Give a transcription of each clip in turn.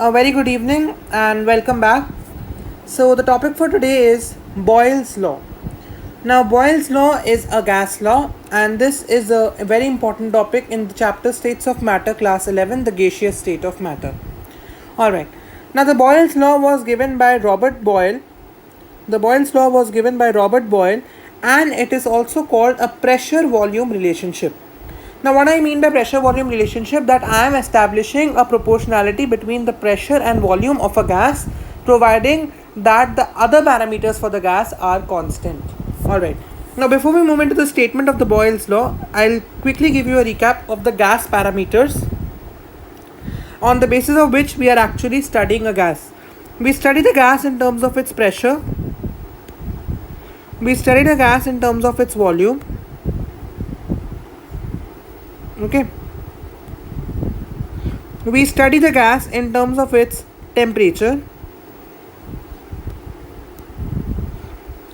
A very good evening and welcome back. So, the topic for today is Boyle's Law. Now, Boyle's Law is a gas law, and this is a very important topic in the chapter States of Matter, class 11, the gaseous state of matter. Alright, now the Boyle's Law was given by Robert Boyle. The Boyle's Law was given by Robert Boyle, and it is also called a pressure volume relationship. Now, what I mean by pressure volume relationship, that I am establishing a proportionality between the pressure and volume of a gas, providing that the other parameters for the gas are constant. Alright. Now, before we move into the statement of the Boyle's law, I'll quickly give you a recap of the gas parameters on the basis of which we are actually studying a gas. We study the gas in terms of its pressure. We study the gas in terms of its volume. Okay, we study the gas in terms of its temperature,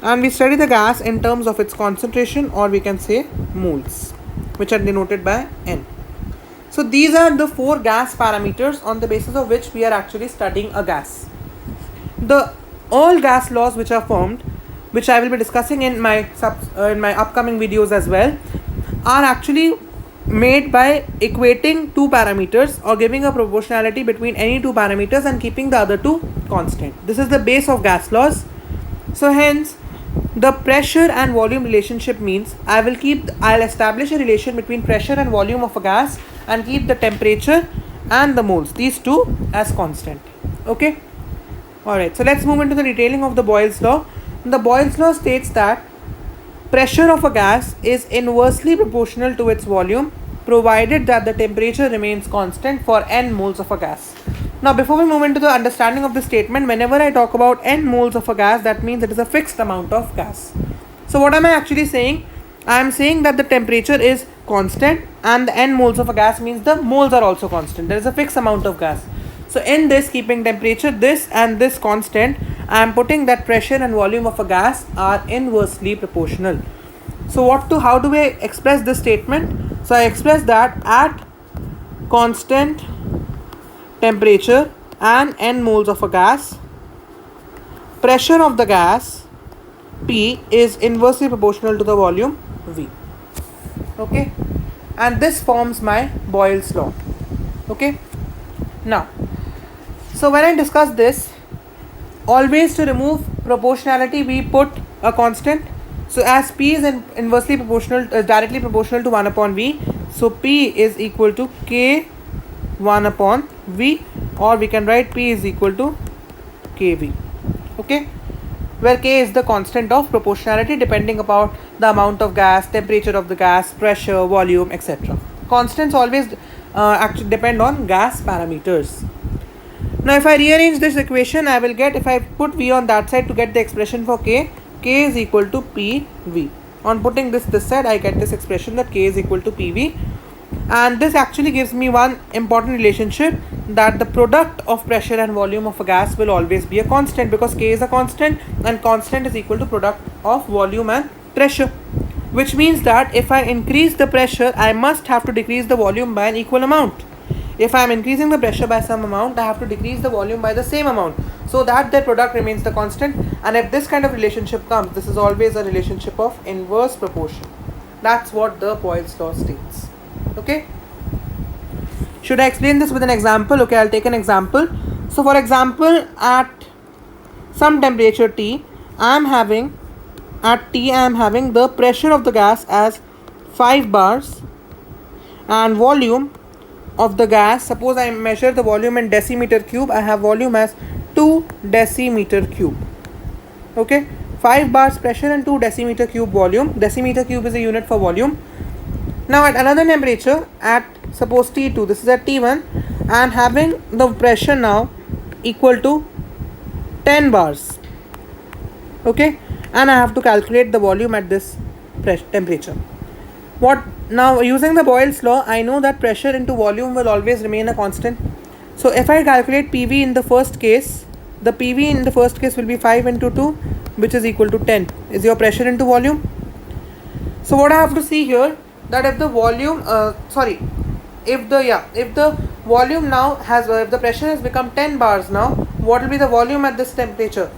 and we study the gas in terms of its concentration, or we can say moles, which are denoted by N. So these are the four gas parameters on the basis of which we are actually studying a gas. All gas laws which are formed, which I will be discussing in my upcoming videos as well, are actually made by equating two parameters or giving a proportionality between any two parameters and keeping the other two constant. This is the base of gas laws. So hence, the pressure and volume relationship means I'll establish a relation between pressure and volume of a gas and keep the temperature and the moles, these two, as constant. Okay. Alright, so let's move into the detailing of the Boyle's law. The Boyle's law states that pressure of a gas is inversely proportional to its volume, provided that the temperature remains constant for n moles of a gas. Now, before we move into the understanding of this statement, whenever I talk about n moles of a gas, that means it is a fixed amount of gas. So what am I actually saying? I am saying that the temperature is constant and the n moles of a gas means the moles are also constant. There is a fixed amount of gas. So in this, keeping temperature, this and this constant, I am putting that pressure and volume of a gas are inversely proportional. So how do we express this statement? So I express that at constant temperature and n moles of a gas, pressure of the gas P is inversely proportional to the volume V. Okay, and this forms my Boyle's law. Okay, now, so when I discuss this, always to remove proportionality we put a constant. So as P is inversely proportional, directly proportional to 1 upon V, so P is equal to K 1 upon V, or we can write P is equal to KV. Okay, where K is the constant of proportionality depending upon the amount of gas, temperature of the gas, pressure, volume, etc. Constants always actually depend on gas parameters. Now if I rearrange this equation, I will get, if I put V on that side to get the expression for K is equal to PV. On putting this side, I get this expression that K is equal to PV, and this actually gives me one important relationship, that the product of pressure and volume of a gas will always be a constant, because K is a constant and constant is equal to product of volume and pressure, which means that if I increase the pressure, I must have to decrease the volume by an equal amount. If I am increasing the pressure by some amount, I have to decrease the volume by the same amount, so that their product remains the constant. And if this kind of relationship comes, this is always a relationship of inverse proportion. That's what the Boyle's law states. Okay, should I explain this with an example? Okay, I'll take an example. So for example, at some temperature T, I am having the pressure of the gas as 5 bars and volume of the gas, suppose I measure the volume in decimeter cube, I have volume as 2 decimeter cube. Okay, 5 bars pressure and 2 decimeter cube volume. Decimeter cube is a unit for volume. Now at another temperature, at suppose T2, this is at T1, I am having the pressure now equal to 10 bars. Okay, and I have to calculate the volume at this temperature. Now using the Boyle's law, I know that pressure into volume will always remain a constant. So if I calculate PV in the first case, the PV in the first case will be 5 into 2, which is equal to 10, is your pressure into volume. So what I have to see here, that if the volume, if the volume now has, if the pressure has become 10 bars now, what will be the volume at this temperature?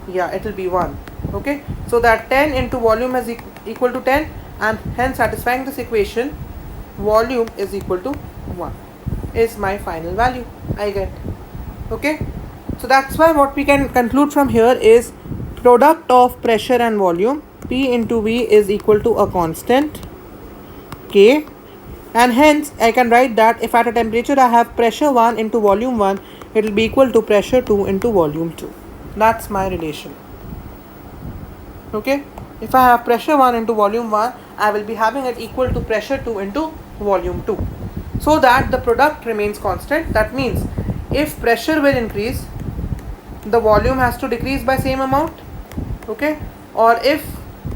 Yeah, it will be 1. Okay, so that 10 into volume is equal to 10, and hence satisfying this equation, volume is equal to 1 is my final value I get. Okay, so that's why what we can conclude from here is product of pressure and volume, P into V, is equal to a constant K, and hence I can write that if at a temperature I have pressure 1 into volume 1, it will be equal to pressure 2 into volume 2. That's my relation. Okay, if I have pressure 1 into volume 1, I will be having it equal to pressure 2 into volume 2, so that the product remains constant. That means if pressure will increase, the volume has to decrease by same amount. Okay, or if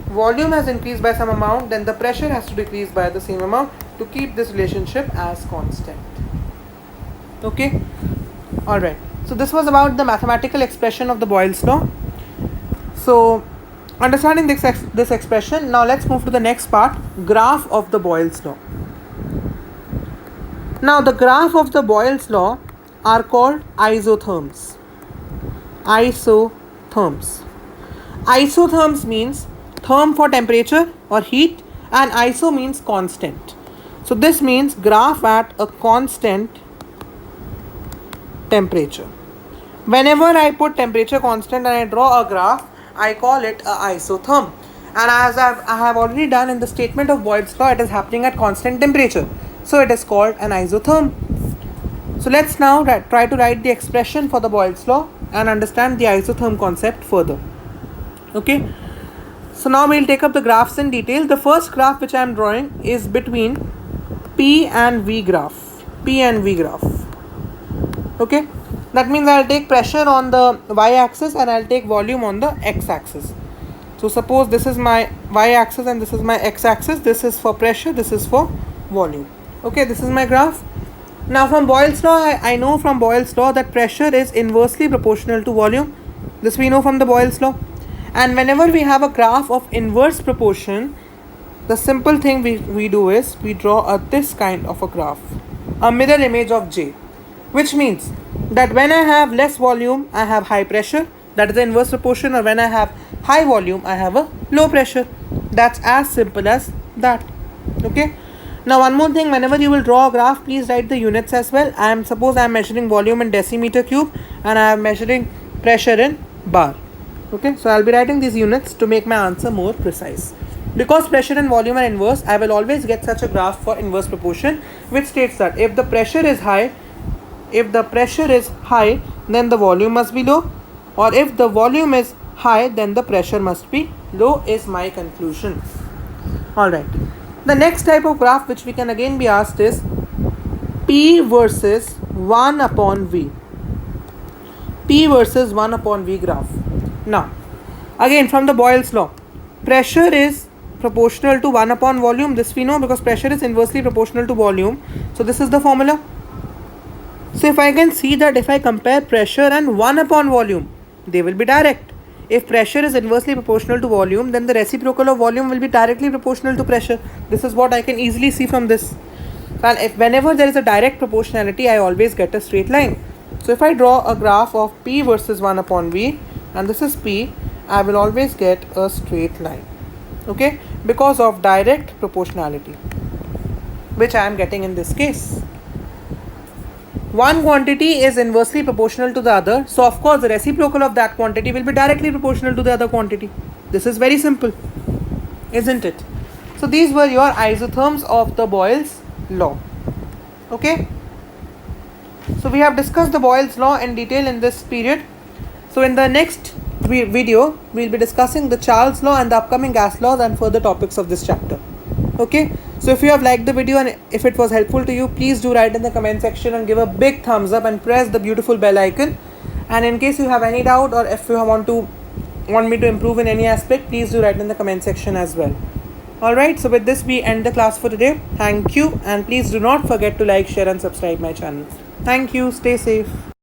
volume has increased by some amount, then the pressure has to decrease by the same amount to keep this relationship as constant. Okay, alright, so this was about the mathematical expression of the Boyle's law. So understanding this expression, now let's move to the next part, graph of the Boyle's law. Now the graph of the Boyle's law are called isotherms. Isotherms. Isotherms means therm for temperature or heat, and iso means constant. So this means graph at a constant temperature. Whenever I put temperature constant and I draw a graph, I call it a isotherm. And as I have already done in the statement of Boyle's law, it is happening at constant temperature, so it is called an isotherm. So let's now try to write the expression for the Boyle's law and understand the isotherm concept further. Okay, so now we'll take up the graphs in detail. The first graph which I am drawing is between P and V graph. P and V graph. Okay, that means I'll take pressure on the y-axis and I'll take volume on the x-axis. So suppose this is my y-axis and this is my x-axis. This is for pressure, this is for volume. Okay, this is my graph. Now from Boyle's law, I know from Boyle's law that pressure is inversely proportional to volume. This we know from the Boyle's law. And whenever we have a graph of inverse proportion, the simple thing we do is we draw this kind of a graph, a mirror image of J, which means that when I have less volume, I have high pressure, that is the inverse proportion, or when I have high volume, I have a low pressure. That's as simple as that. Okay. Now one more thing, whenever you will draw a graph, please write the units as well. Suppose I am measuring volume in decimeter cube and I am measuring pressure in bar. Okay, so I'll be writing these units to make my answer more precise. Because pressure and volume are inverse, I will always get such a graph for inverse proportion, which states that if the pressure is high, then the volume must be low, or if the volume is high, then the pressure must be low, is my conclusion. Alright, the next type of graph which we can again be asked is P versus 1 upon V. P versus 1 upon V graph. Now, again from the Boyle's law, pressure is proportional to 1 upon volume. This we know because pressure is inversely proportional to volume. So this is the formula. So if I can see that if I compare pressure and 1 upon volume, they will be direct. If pressure is inversely proportional to volume, then the reciprocal of volume will be directly proportional to pressure. This is what I can easily see from this. And whenever there is a direct proportionality, I always get a straight line. So if I draw a graph of P versus 1 upon V, and this is P, I will always get a straight line. Okay, because of direct proportionality, which I am getting in this case. One quantity is inversely proportional to the other, so of course the reciprocal of that quantity will be directly proportional to the other quantity. This is very simple, isn't it? So these were your isotherms of the Boyle's law. Okay, so we have discussed the Boyle's law in detail in this period. So in the next video, we'll be discussing the Charles law and the upcoming gas laws and further topics of this chapter. Okay, so if you have liked the video and if it was helpful to you, please do write in the comment section and give a big thumbs up and press the beautiful bell icon. And in case you have any doubt or if you want me to improve in any aspect, please do write in the comment section as well. Alright, so with this we end the class for today. Thank you, and please do not forget to like, share and subscribe my channel. Thank you, stay safe.